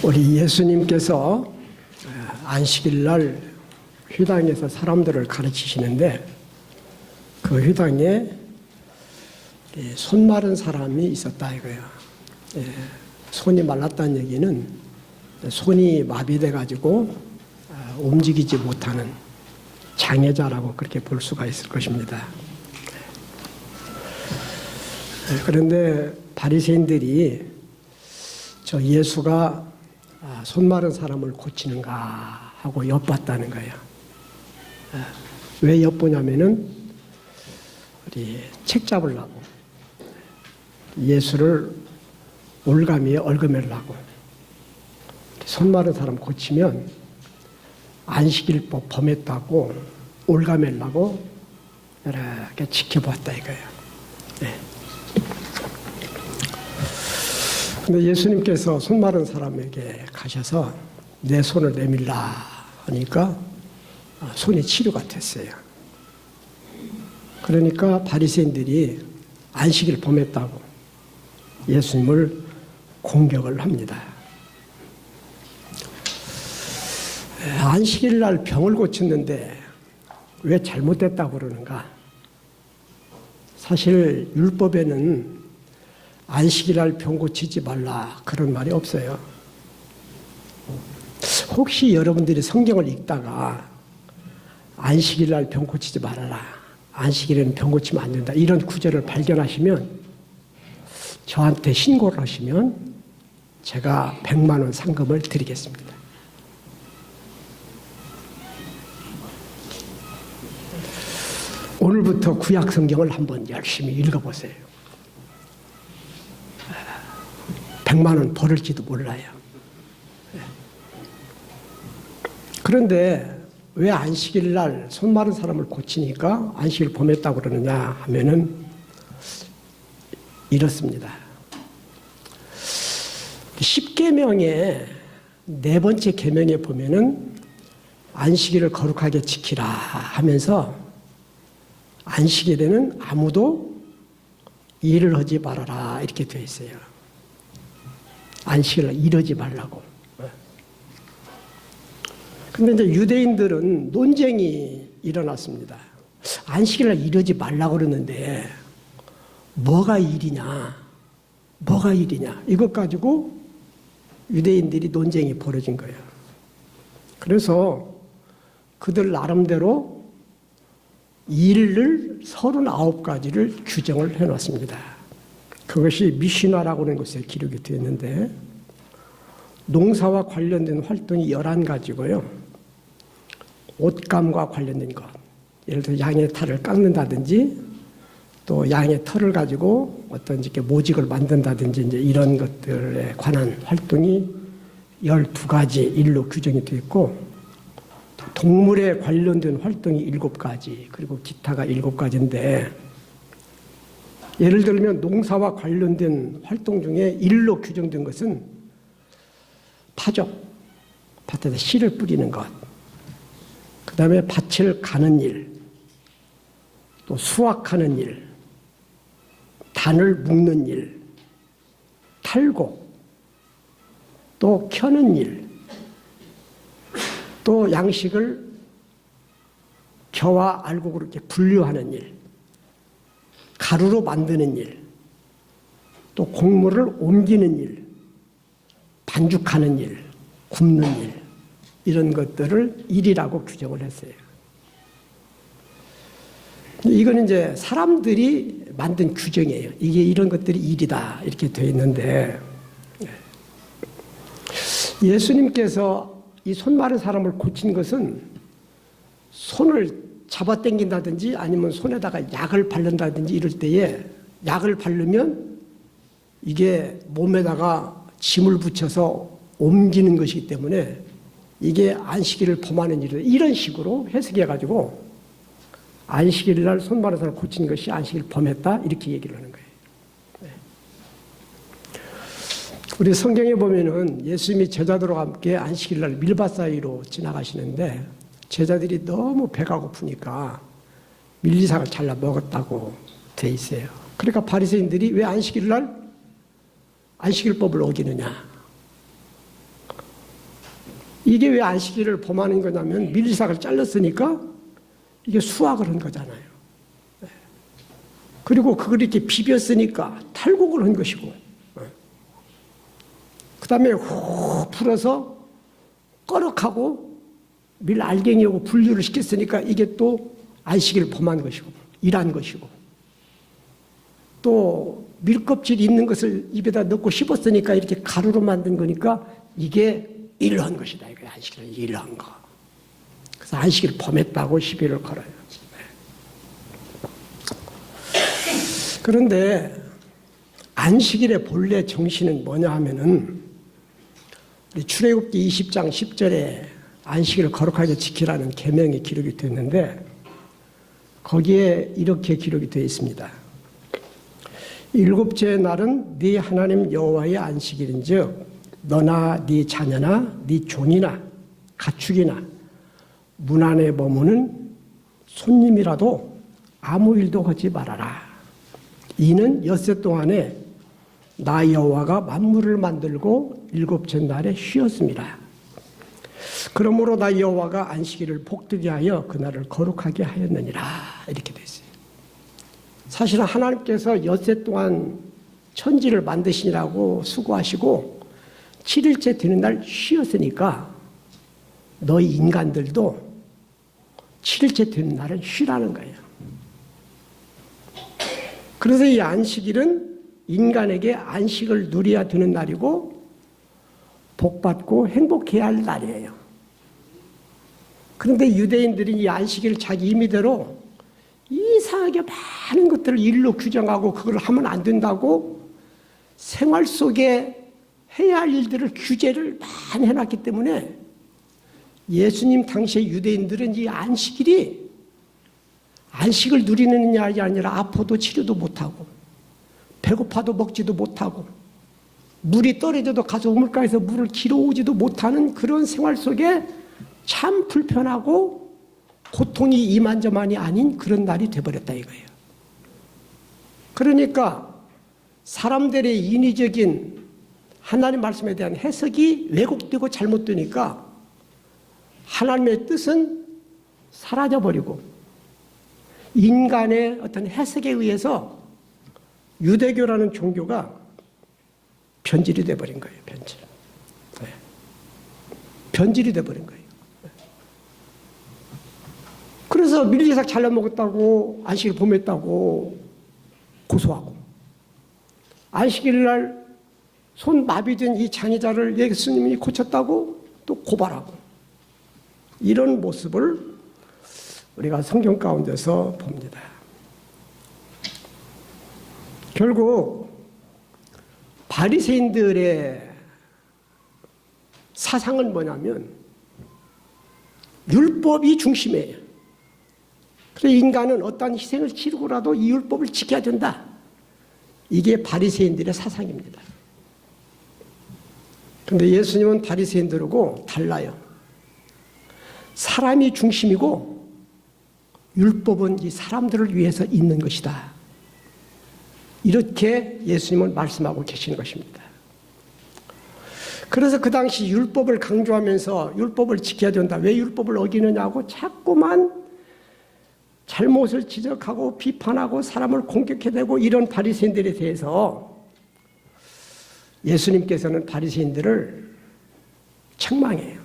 우리 예수님께서 안식일 날 회당에서 사람들을 가르치시는데 그 회당에 손 마른 사람이 있었다 이거예요. 손이 말랐다는 얘기는 손이 마비돼 가지고 움직이지 못하는 장애자라고 그렇게 볼 수가 있을 것입니다. 그런데 바리새인들이 저 예수가 손 마른 사람을 고치는가 하고 엿봤다는 거예요. 왜 엿보냐면은 우리 책 잡으려고 예수를 올가미에 얽어매려고 손 마른 사람 고치면 안식일법 범했다고 올가매려고 이렇게 지켜봤다 이거예요. 근데 예수님께서 손 마른 사람에게 가셔서 내 손을 내밀라 하니까 손이 치료가 됐어요. 그러니까 바리새인들이 안식일 범했다고 예수님을 공격을 합니다. 안식일 날 병을 고쳤는데 왜 잘못됐다고 그러는가? 사실 율법에는 안식일 날 병 고치지 말라 그런 말이 없어요. 혹시 여러분들이 성경을 읽다가 안식일 날 병 고치지 말아라, 안식일에는 병 고치면 안 된다 이런 구절을 발견하시면 저한테 신고를 하시면 제가 100만 원 상금을 드리겠습니다. 오늘부터 구약 성경을 한번 열심히 읽어보세요. 100만 원 벌을지도 몰라요. 그런데 왜 안식일 날 손 마른 사람을 고치니까 안식일 범했다고 그러느냐 하면은 이렇습니다. 10계명의 네 번째 계명에 보면은 안식일을 거룩하게 지키라 하면서 안식일에는 아무도 일을 하지 말아라 이렇게 되어 있어요. 안식일을 일하지 말라고. 근데 이제 유대인들은 논쟁이 일어났습니다. 안식일날 일하지 말라고 그러는데 뭐가 일이냐? 뭐가 일이냐? 이것 가지고 유대인들이 논쟁이 벌어진 거예요. 그래서 그들 나름대로 일을 39가지를 규정을 해놨습니다. 그것이 미시나라고 하는 곳에 기록이 되어 있는데 농사와 관련된 활동이 11가지고요. 옷감과 관련된 것, 예를 들어 양의 탈을 깎는다든지 또 양의 털을 가지고 어떤 이렇게 모직을 만든다든지 이제 이런 것들에 관한 활동이 12가지 일로 규정이 되어 있고 동물에 관련된 활동이 7가지 그리고 기타가 7가지인데 예를 들면 농사와 관련된 활동 중에 일로 규정된 것은 파종, 밭에다 씨를 뿌리는 것, 그 다음에 밭을 가는 일, 또 수확하는 일, 단을 묶는 일, 탈곡, 또 켜는 일, 또 양식을 겨와 알곡으로 이렇게 분류하는 일, 가루로 만드는 일, 또 곡물을 옮기는 일, 반죽하는 일, 굽는 일, 이런 것들을 일이라고 규정을 했어요. 이건 이제 사람들이 만든 규정이에요. 이게 이런 것들이 일이다 이렇게 되어 있는데 예수님께서 이 손 마른 사람을 고친 것은 손을 잡아당긴다든지 아니면 손에다가 약을 바른다든지 이럴 때에 약을 바르면 이게 몸에다가 짐을 붙여서 옮기는 것이기 때문에 이게 안식일을 범하는 일이다. 이런 식으로 해석해가지고 안식일 날 손 마른 사람을 고친 것이 안식일 범했다 이렇게 얘기를 하는 거예요. 우리 성경에 보면은 예수님이 제자들과 함께 안식일 날 밀밭 사이로 지나가시는데 제자들이 너무 배가 고프니까 밀리삭을 잘라 먹었다고 돼 있어요. 그러니까 바리새인들이 왜 안식일 날 안식일법을 어기느냐? 이게 왜 안식일을 범하는 거냐면 밀리삭을 잘랐으니까 이게 수확을 한 거잖아요. 그리고 그걸 이렇게 비볐으니까 탈곡을 한 것이고, 그 다음에 후 풀어서 꺼럭하고 밀 알갱이하고 분류를 시켰으니까 이게 또 안식일을 범한 것이고, 일한 것이고, 또 밀껍질 있는 것을 입에다 넣고 씹었으니까 이렇게 가루로 만든 거니까 이게 일한 것이다. 이거 안식일을 일한 거. 그래서 안식일을 범했다고 시비를 걸어요. 그런데 안식일의 본래 정신은 뭐냐 하면은 출애굽기 20장 10절에 안식일을 거룩하게 지키라는 계명이 기록이 되어 있는데 거기에 이렇게 기록이 되어 있습니다. 일곱째 날은 네 하나님 여호와의 안식일인즉 너나 네 자녀나 네 종이나 가축이나 문 안에 머무는 손님이라도 아무 일도 하지 말아라. 이는 엿새 동안에 나 여호와가 만물을 만들고 일곱째 날에 쉬었습니다. 그러므로 나 여호와가 안식일을 복되게 하여 그날을 거룩하게 하였느니라. 이렇게 되어 있어요. 사실은 하나님께서 엿새 동안 천지를 만드시라고 수고하시고 7일째 되는 날 쉬었으니까 너희 인간들도 7일째 되는 날은 쉬라는 거예요. 그래서 이 안식일은 인간에게 안식을 누려야 되는 날이고 복받고 행복해야 할 날이에요. 그런데 유대인들이 이 안식일을 자기 임의대로 이상하게 많은 것들을 일로 규정하고 그걸 하면 안 된다고 생활 속에 해야 할 일들을 규제를 많이 해놨기 때문에 예수님 당시의 유대인들은 이 안식을 누리는 날이 아니라 아파도 치료도 못하고 배고파도 먹지도 못하고 물이 떨어져도 가서 우물가에서 물을 길어오지도 못하는 그런 생활 속에 참 불편하고 고통이 이만저만이 아닌 그런 날이 돼버렸다 이거예요. 그러니까 사람들의 인위적인 하나님 말씀에 대한 해석이 왜곡되고 잘못되니까 하나님의 뜻은 사라져버리고 인간의 어떤 해석에 의해서 유대교라는 종교가 변질이 돼버린 거예요. 변질이 돼버린 거예요. 그래서 밀리삭 잘라 먹었다고 안식일 범했다고 고소하고 안식일 날 손 마비된 이 장애자를 예수님이 고쳤다고 또 고발하고 이런 모습을 우리가 성경 가운데서 봅니다. 결국 바리새인들의 사상은 뭐냐면 율법이 중심이에요. 그래서 인간은 어떠한 희생을 치르고라도 이 율법을 지켜야 된다. 이게 바리새인들의 사상입니다. 그런데 예수님은 바리새인들하고 달라요. 사람이 중심이고 율법은 이 사람들을 위해서 있는 것이다. 이렇게 예수님은 말씀하고 계시는 것입니다. 그래서 그 당시 율법을 강조하면서 율법을 지켜야 된다. 왜 율법을 어기느냐고 자꾸만 잘못을 지적하고 비판하고 사람을 공격해대고 이런 바리새인들에 대해서 예수님께서는 바리새인들을 책망해요.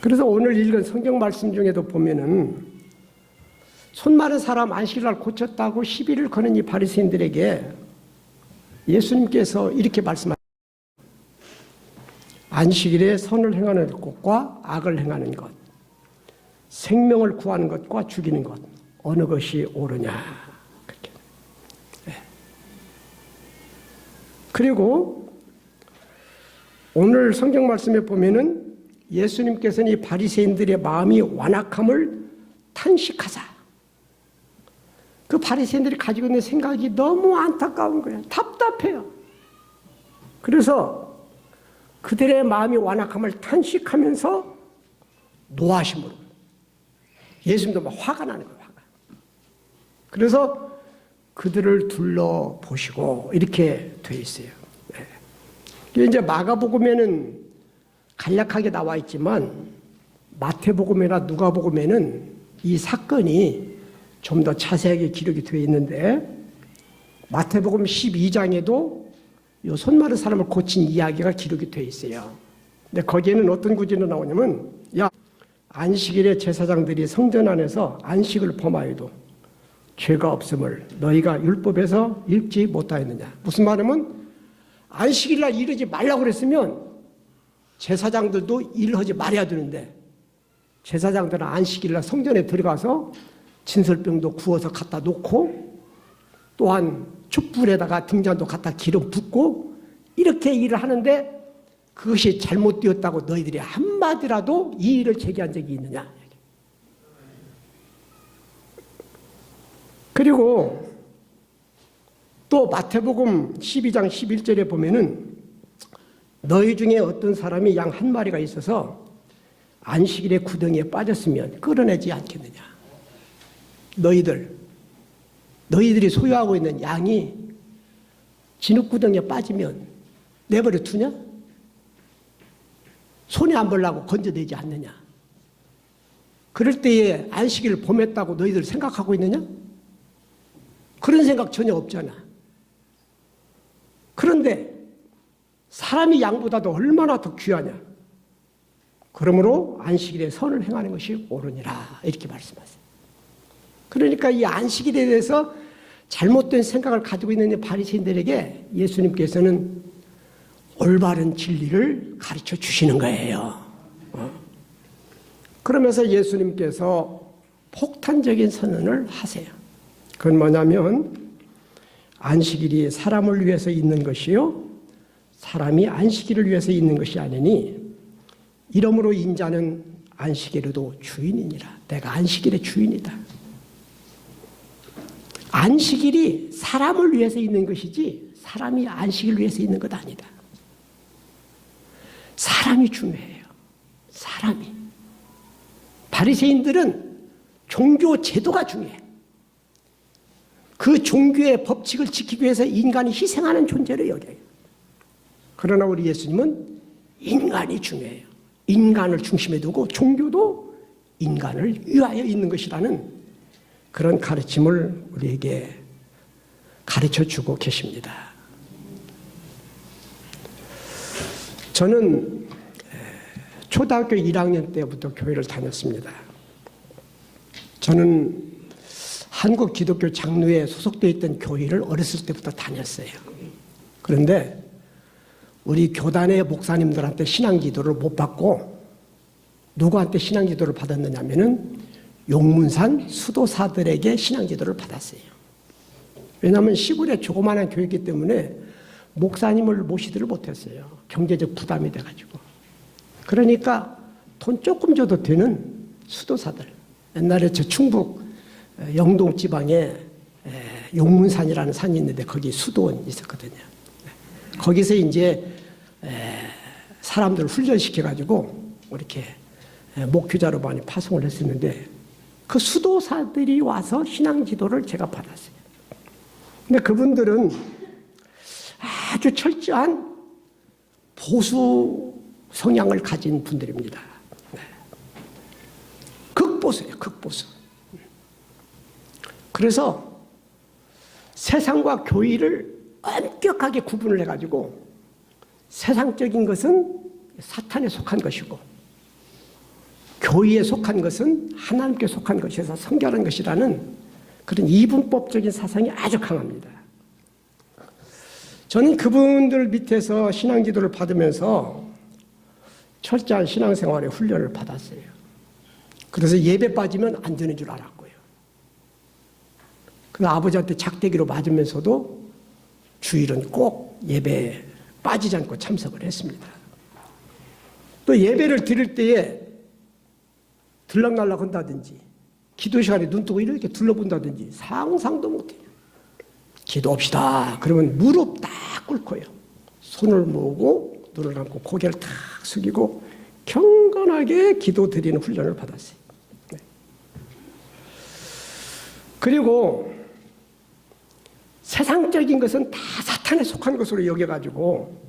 그래서 오늘 읽은 성경 말씀 중에도 보면은 손 마른 사람 안식일날 고쳤다고 시비를 거는 이 바리새인들에게 예수님께서 이렇게 말씀하십니다. 안식일에 선을 행하는 것과 악을 행하는 것, 생명을 구하는 것과 죽이는 것, 어느 것이 옳으냐. 그렇게. 네. 그리고 오늘 성경 말씀에 보면은 예수님께서는 이 바리새인들의 마음이 완악함을 탄식하사. 그 바리새인들이 가지고 있는 생각이 너무 안타까운 거예요. 답답해요. 그래서 그들의 마음이 완악함을 탄식하면서 노하심으로 예수님도 막 화가 나는 거예요. 화가. 그래서 그들을 둘러보시고 이렇게 돼 있어요. 네. 이제 마가복음에는 간략하게 나와 있지만 마태복음이나 누가복음에는 이 사건이 좀 더 자세하게 기록이 되어 있는데 마태복음 12장에도 이 손 마른 사람을 고친 이야기가 기록이 되어 있어요. 근데 거기에는 어떤 구절이 나오냐면 안식일에 제사장들이 성전 안에서 안식을 범하여도 죄가 없음을 너희가 율법에서 읽지 못하였느냐. 무슨 말이냐면 안식일날 이르지 말라고 그랬으면 제사장들도 일하지 말아야 되는데 제사장들은 안식일날 성전에 들어가서 진설병도 구워서 갖다 놓고 또한 촛불에다가 등잔도 갖다 기름 붓고 이렇게 일을 하는데 그것이 잘못되었다고 너희들이 한마디라도 이 일을 제기한 적이 있느냐. 그리고 또 마태복음 12장 11절에 보면은 너희 중에 어떤 사람이 양 한 마리가 있어서 안식일에 구덩이에 빠졌으면 끌어내지 않겠느냐. 너희들이 소유하고 있는 양이 진흙구덩이에 빠지면 내버려 두냐? 손에 안 벌라고 건져내지 않느냐? 그럴 때에 안식일을 범했다고 너희들 생각하고 있느냐? 그런 생각 전혀 없잖아. 그런데 사람이 양보다도 얼마나 더 귀하냐? 그러므로 안식일에 선을 행하는 것이 옳으니라 이렇게 말씀하세요. 그러니까 이 안식일에 대해서 잘못된 생각을 가지고 있는 바리새인들에게 예수님께서는 올바른 진리를 가르쳐 주시는 거예요. 그러면서 예수님께서 폭탄적인 선언을 하세요. 그건 뭐냐면 안식일이 사람을 위해서 있는 것이요 사람이 안식일을 위해서 있는 것이 아니니 이러므로 인자는 안식일에도 주인이니라. 내가 안식일의 주인이다. 안식일이 사람을 위해서 있는 것이지 사람이 안식일을 위해서 있는 것 아니다. 사람이 중요해요. 사람이. 바리새인들은 종교 제도가 중요해. 그 종교의 법칙을 지키기 위해서 인간이 희생하는 존재로 여겨요. 그러나 우리 예수님은 인간이 중요해요. 인간을 중심에 두고 종교도 인간을 위하여 있는 것이라는 그런 가르침을 우리에게 가르쳐 주고 계십니다. 저는 초등학교 1학년 때부터 교회를 다녔습니다. 저는 한국 기독교 장로에 소속되어 있던 교회를 어렸을 때부터 다녔어요. 그런데 우리 교단의 목사님들한테 신앙기도를 못 받고 누구한테 신앙기도를 받았느냐면은 용문산 수도사들에게 신앙기도를 받았어요. 왜냐하면 시골에 조그마한 교회이기 때문에 목사님을 모시지를 못했어요. 경제적 부담이 돼가지고. 그러니까 돈 조금 줘도 되는 수도사들. 옛날에 저 충북 영동 지방에 용문산이라는 산이 있는데 거기 수도원이 있었거든요. 거기서 이제 사람들을 훈련시켜가지고 이렇게 목회자로 많이 파송을 했었는데 그 수도사들이 와서 신앙지도를 제가 받았어요. 근데 그분들은 아주 철저한 보수 성향을 가진 분들입니다. 극보수예요, 극보수. 그래서 세상과 교회를 엄격하게 구분을 해가지고 세상적인 것은 사탄에 속한 것이고 교회에 속한 것은 하나님께 속한 것이어서 성결한 것이라는 그런 이분법적인 사상이 아주 강합니다. 저는 그분들 밑에서 신앙지도를 받으면서 철저한 신앙생활의 훈련을 받았어요. 그래서 예배 빠지면 안 되는 줄 알았고요. 그 아버지한테 작대기로 맞으면서도 주일은 꼭 예배에 빠지지 않고 참석을 했습니다. 또 예배를 드릴 때에 들락날락 한다든지 기도 시간에 눈 뜨고 이렇게 둘러본다든지 상상도 못해요. 기도합시다. 그러면 무릎 딱 꿇고요. 손을 모으고 눈을 감고 고개를 탁 숙이고 경건하게 기도 드리는 훈련을 받았어요. 네. 그리고 세상적인 것은 다 사탄에 속한 것으로 여겨가지고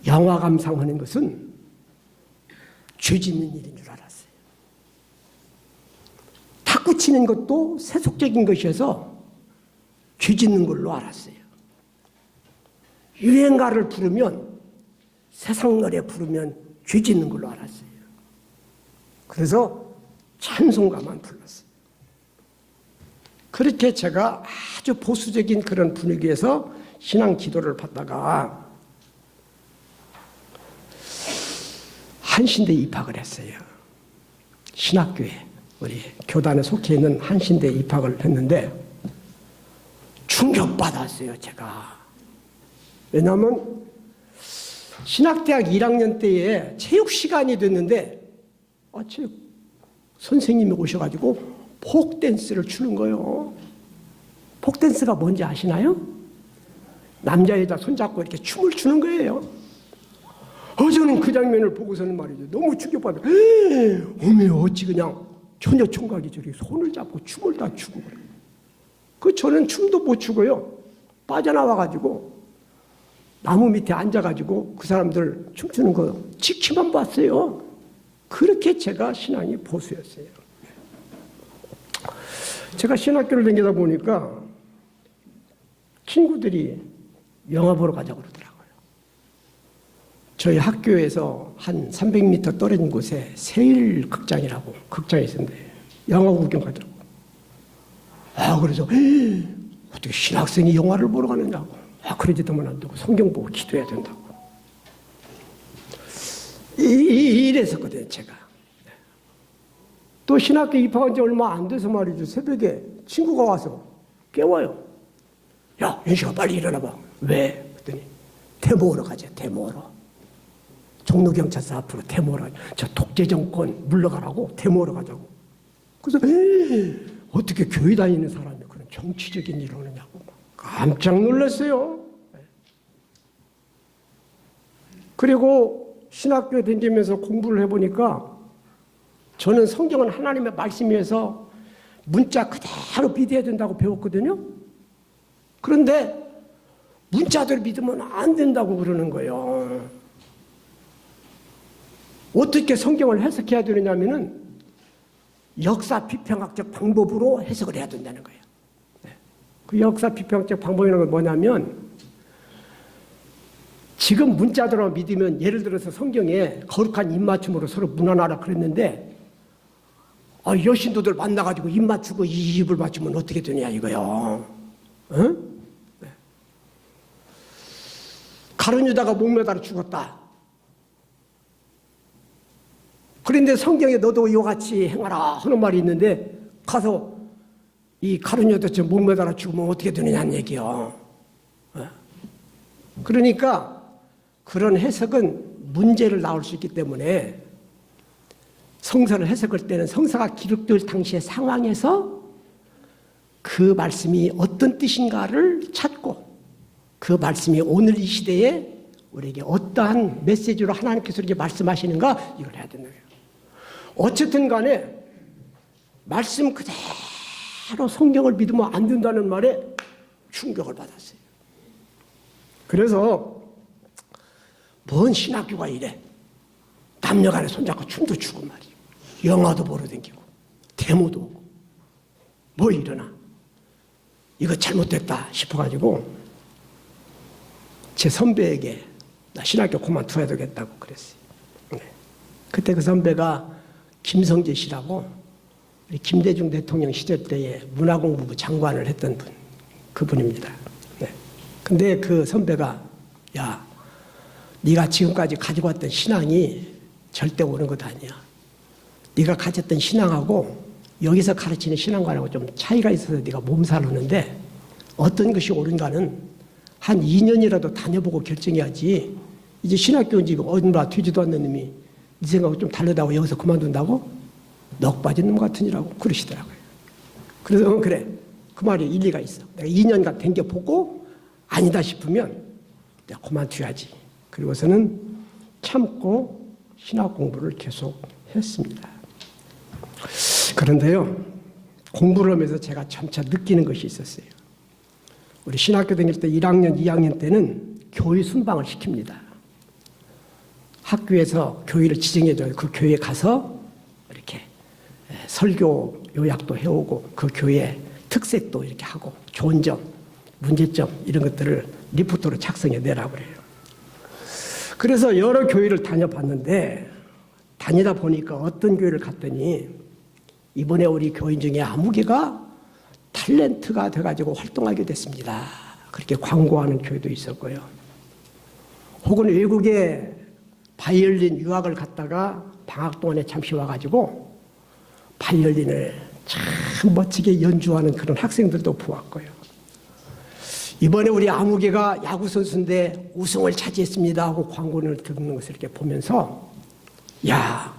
영화 감상하는 것은 죄 짓는 일인 줄 알았어요. 탁구 치는 것도 세속적인 것이어서 죄 짓는 걸로 알았어요. 유행가를 부르면, 세상 노래 부르면 죄 짓는 걸로 알았어요. 그래서 찬송가만 불렀어요. 그렇게 제가 아주 보수적인 그런 분위기에서 신앙 기도를 받다가 한신대에 입학을 했어요. 신학교에, 우리 교단에 속해 있는 한신대에 입학을 했는데 충격받았어요, 제가. 왜냐하면 신학대학 1학년 때에 체육 시간이 됐는데 체육 선생님이 오셔가지고 폭댄스를 추는 거예요. 폭댄스가 뭔지 아시나요? 남자 여자 손잡고 이렇게 춤을 추는 거예요. 저는 그 장면을 보고서는 말이죠, 너무 충격받아요. 어메, 어찌 그냥 처녀 총각이 저렇게 손을 잡고 춤을 다 추고 그래요. 저는 춤도 못 추고요, 빠져나와가지고 나무 밑에 앉아가지고 그 사람들 춤추는 거 지키만 봤어요. 그렇게 제가 신앙이 보수였어요. 제가 신학교를 다니다 보니까 친구들이 영화 보러 가자고 그러더라고요. 저희 학교에서 한 300m 떨어진 곳에 세일 극장이라고 극장이 있었는데 영화 구경 가더라고요. 그래서 어떻게 신학생이 영화를 보러 가느냐고. 그러지도만 안 되고 성경 보고 기도해야 된다고. 이랬었거든요, 제가. 또 신학교 입학한 지 얼마 안 돼서 말이죠, 새벽에 친구가 와서 깨워요. 야, 윤식아, 빨리 일어나봐. 왜? 그랬더니 데모하러 가자, 데모하러. 종로경찰서 앞으로 데모하러 가자. 저 독재정권 물러가라고 데모하러 가자고. 그래서 어떻게 교회 다니는 사람이 그런 정치적인 일을 하느냐고 깜짝 놀랐어요. 그리고 신학교에 다니면서 공부를 해보니까 저는 성경은 하나님의 말씀이어서 문자 그대로 믿어야 된다고 배웠거든요. 그런데 문자대로 믿으면 안 된다고 그러는 거예요. 어떻게 성경을 해석해야 되느냐면은 역사 비평학적 방법으로 해석을 해야 된다는 거예요. 그 역사 비평학적 방법이라는 건 뭐냐면, 지금 문자대로 믿으면, 예를 들어서 성경에 거룩한 입맞춤으로 서로 문안하라 그랬는데, 여신도들 만나가지고 입 맞추고 이 입을 맞추면 어떻게 되냐 이거요. 응? 네. 가룟 유다가 목매달아 죽었다. 그런데 성경에 너도 이와 같이 행하라 하는 말이 있는데, 가서 이 가룟 유다처럼 목매달아 죽으면 어떻게 되느냐는 얘기요. 그러니까 그런 해석은 문제를 나올 수 있기 때문에 성서를 해석할 때는 성서가 기록될 당시의 상황에서 그 말씀이 어떤 뜻인가를 찾고, 그 말씀이 오늘 이 시대에 우리에게 어떠한 메시지로 하나님께서 이렇게 말씀하시는가, 이걸 해야 된다. 어쨌든 간에 말씀 그대로 성경을 믿으면 안 된다는 말에 충격을 받았어요. 그래서 뭔 신학교가 이래. 남녀간에 손잡고 춤도 추고 말이에요. 영화도 보러 다니고 데모도 오고 뭐 이러나. 이거 잘못됐다 싶어가지고 제 선배에게 나 신학교 그만둬야 되겠다고 그랬어요. 네. 그때 그 선배가 김성재 씨라고 김대중 대통령 시절 때에 문화공부부 장관을 했던 분, 그분입니다. 네. 근데 그 선배가, 야, 네가 지금까지 가지고 왔던 신앙이 절대 옳은 것 아니야. 네가 가졌던 신앙하고 여기서 가르치는 신앙과는 좀 차이가 있어서 네가 몸살을 하는데, 어떤 것이 옳은가는 한 2년이라도 다녀보고 결정해야지. 이제 신학교 온 지 얼마 되지도 않는 놈이 네 생각하고 좀 다르다고 여기서 그만둔다고? 넋 빠진 놈 같으니라고 그러시더라고요. 그래서 그래, 그 말이 일리가 있어. 내가 2년간 댕겨보고 아니다 싶으면 내가 그만둬야지. 그리고서는 참고 신학 공부를 계속 했습니다. 그런데요, 공부를 하면서 제가 점차 느끼는 것이 있었어요. 우리 신학교 다닐 때 1학년, 2학년 때는 교회 순방을 시킵니다. 학교에서 교회를 지정해줘요. 그 교회에 가서 이렇게 설교 요약도 해오고 그 교회 특색도 이렇게 하고 좋은 점, 문제점 이런 것들을 리포트로 작성해 내라고 그래요. 그래서 여러 교회를 다녀봤는데 다니다 보니까 어떤 교회를 갔더니 이번에 우리 교인 중에 아무개가 탤런트가 돼가지고 활동하게 됐습니다. 그렇게 광고하는 교회도 있었고요. 혹은 외국에 바이올린 유학을 갔다가 방학 동안에 잠시 와가지고 바이올린을 참 멋지게 연주하는 그런 학생들도 보았고요. 이번에 우리 아무개가 야구선수인데 우승을 차지했습니다 하고 광고를 듣는 것을 이렇게 보면서 야,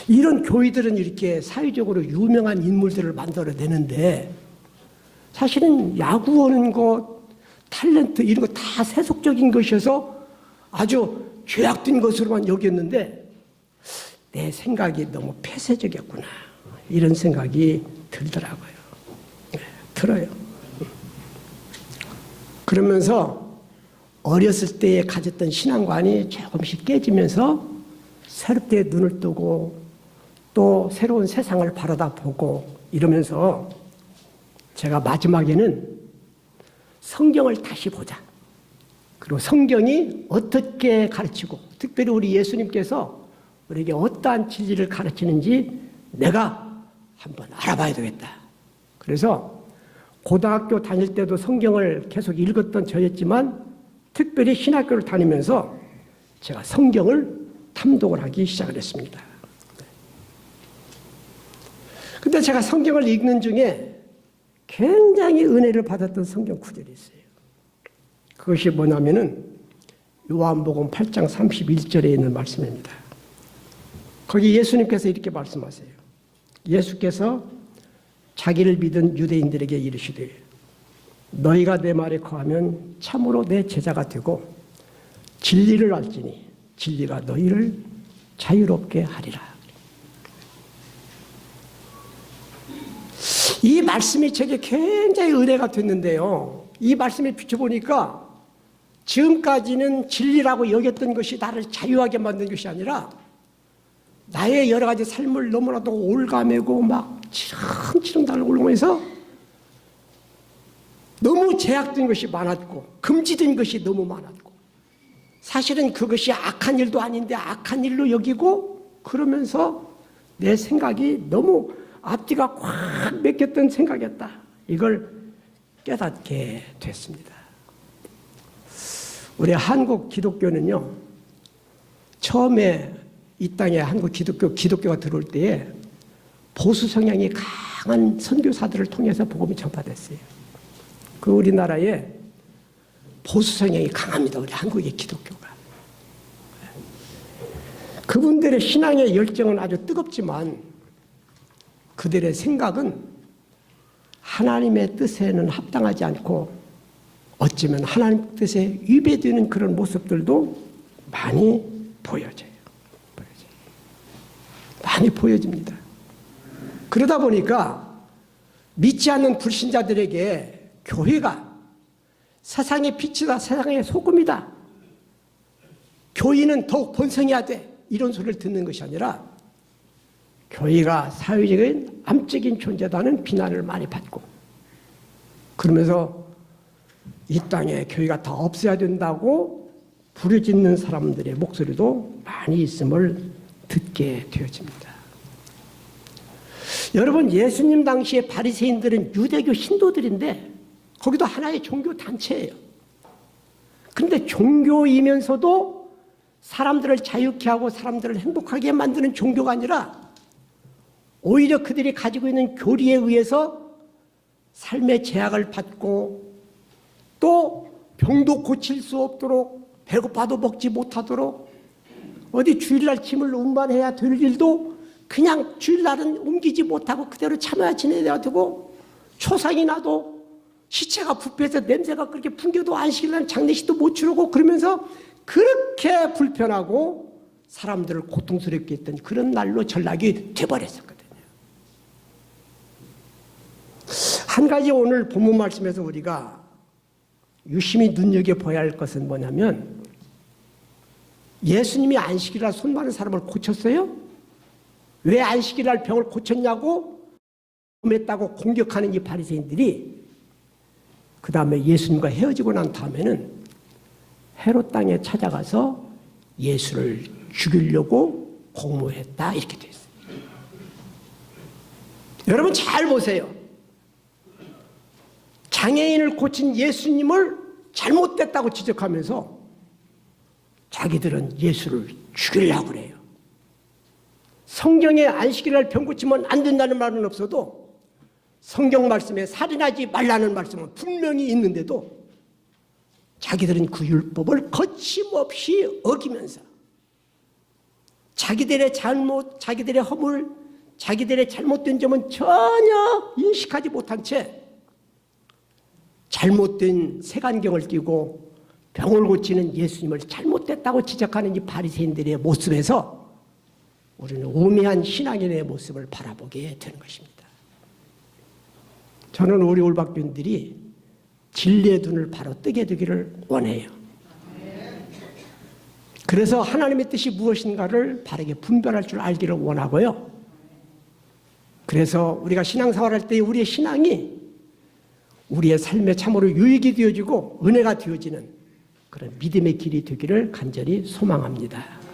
이런 교회들은 이렇게 사회적으로 유명한 인물들을 만들어내는데 사실은 야구하는 것, 탤런트 이런 거 다 세속적인 것이어서 아주 죄악된 것으로만 여겼는데 내 생각이 너무 폐쇄적이었구나 이런 생각이 들더라고요. 들어요. 그러면서 어렸을 때에 가졌던 신앙관이 조금씩 깨지면서 새롭게 눈을 뜨고 또 새로운 세상을 바라다 보고 이러면서 제가 마지막에는 성경을 다시 보자. 그리고 성경이 어떻게 가르치고 특별히 우리 예수님께서 우리에게 어떠한 진리를 가르치는지 내가 한번 알아봐야 되겠다. 그래서 고등학교 다닐 때도 성경을 계속 읽었던 저였지만 특별히 신학교를 다니면서 제가 성경을 탐독을 하기 시작을 했습니다. 근데 제가 성경을 읽는 중에 굉장히 은혜를 받았던 성경 구절이 있어요. 그것이 뭐냐면은 요한복음 8장 31절에 있는 말씀입니다. 거기 예수님께서 이렇게 말씀하세요. 예수께서 자기를 믿은 유대인들에게 이르시되 너희가 내 말에 거하면 참으로 내 제자가 되고 진리를 알지니 진리가 너희를 자유롭게 하리라. 이 말씀이 제게 굉장히 은혜가 됐는데요. 이 말씀에 비춰보니까 지금까지는 진리라고 여겼던 것이 나를 자유하게 만든 것이 아니라 나의 여러 가지 삶을 너무나도 올가매고 막 치렁치렁 달라오면서 너무 제약된 것이 많았고 금지된 것이 너무 많았고 사실은 그것이 악한 일도 아닌데 악한 일로 여기고 그러면서 내 생각이 너무 앞뒤가 꽉 맥혔던 생각이었다. 이걸 깨닫게 됐습니다. 우리 한국 기독교는요. 처음에 이 땅에 한국 기독교가 들어올 때에 보수 성향이 강한 선교사들을 통해서 복음이 전파됐어요. 그 우리나라에 보수 성향이 강합니다. 우리 한국의 기독교가. 그분들의 신앙의 열정은 아주 뜨겁지만 그들의 생각은 하나님의 뜻에는 합당하지 않고 어쩌면 하나님 뜻에 위배되는 그런 모습들도 많이 보여져요. 많이 보여집니다. 그러다 보니까 믿지 않는 불신자들에게 교회가 세상의 빛이다, 세상의 소금이다. 교인은 더욱 번성해야 돼. 이런 소리를 듣는 것이 아니라 교회가 사회적인 암적인 존재다는 비난을 많이 받고 그러면서 이 땅에 교회가 다 없어야 된다고 부르짖는 사람들의 목소리도 많이 있음을 듣게 되어집니다. 여러분 예수님 당시에 바리새인들은 유대교 신도들인데 거기도 하나의 종교 단체예요. 그런데 종교이면서도 사람들을 자유케 하고 사람들을 행복하게 만드는 종교가 아니라 오히려 그들이 가지고 있는 교리에 의해서 삶의 제약을 받고 또 병도 고칠 수 없도록 배고파도 먹지 못하도록 어디 주일날 짐을 운반해야 될 일도 그냥 주일날은 옮기지 못하고 그대로 참아야 지내야 되고 초상이 나도 시체가 부패해서 냄새가 그렇게 풍겨도 안식일날 장례식도 못 치르고 그러면서 그렇게 불편하고 사람들을 고통스럽게 했던 그런 날로 전락이 돼버렸었거든요. 한 가지 오늘 본문 말씀에서 우리가 유심히 눈여겨봐야 할 것은 뭐냐면 예수님이 안식일날 손 마른 사람을 고쳤어요? 왜 안식일날 병을 고쳤냐고 했다고 공격하는 이 바리새인들이 그 다음에 예수님과 헤어지고 난 다음에는 헤롯 땅에 찾아가서 예수를 죽이려고 공모했다 이렇게 되어 있어요. 여러분 잘 보세요. 장애인을 고친 예수님을 잘못됐다고 지적하면서 자기들은 예수를 죽이려고 그래요. 성경에 안식일날 병 고치면 안 된다는 말은 없어도 성경 말씀에 살인하지 말라는 말씀은 분명히 있는데도 자기들은 그 율법을 거침없이 어기면서 자기들의 잘못, 자기들의 허물, 자기들의 잘못된 점은 전혀 인식하지 못한 채 잘못된 색안경을 끼고 병을 고치는 예수님을 잘못됐다고 지적하는 이 바리새인들의 모습에서 우리는 우매한 신앙인의 모습을 바라보게 되는 것입니다. 저는 우리 올박교인들이 진리의 눈을 바로 뜨게 되기를 원해요. 그래서 하나님의 뜻이 무엇인가를 바르게 분별할 줄 알기를 원하고요. 그래서 우리가 신앙생활할 때 우리의 신앙이 우리의 삶에 참으로 유익이 되어지고 은혜가 되어지는 그런 믿음의 길이 되기를 간절히 소망합니다.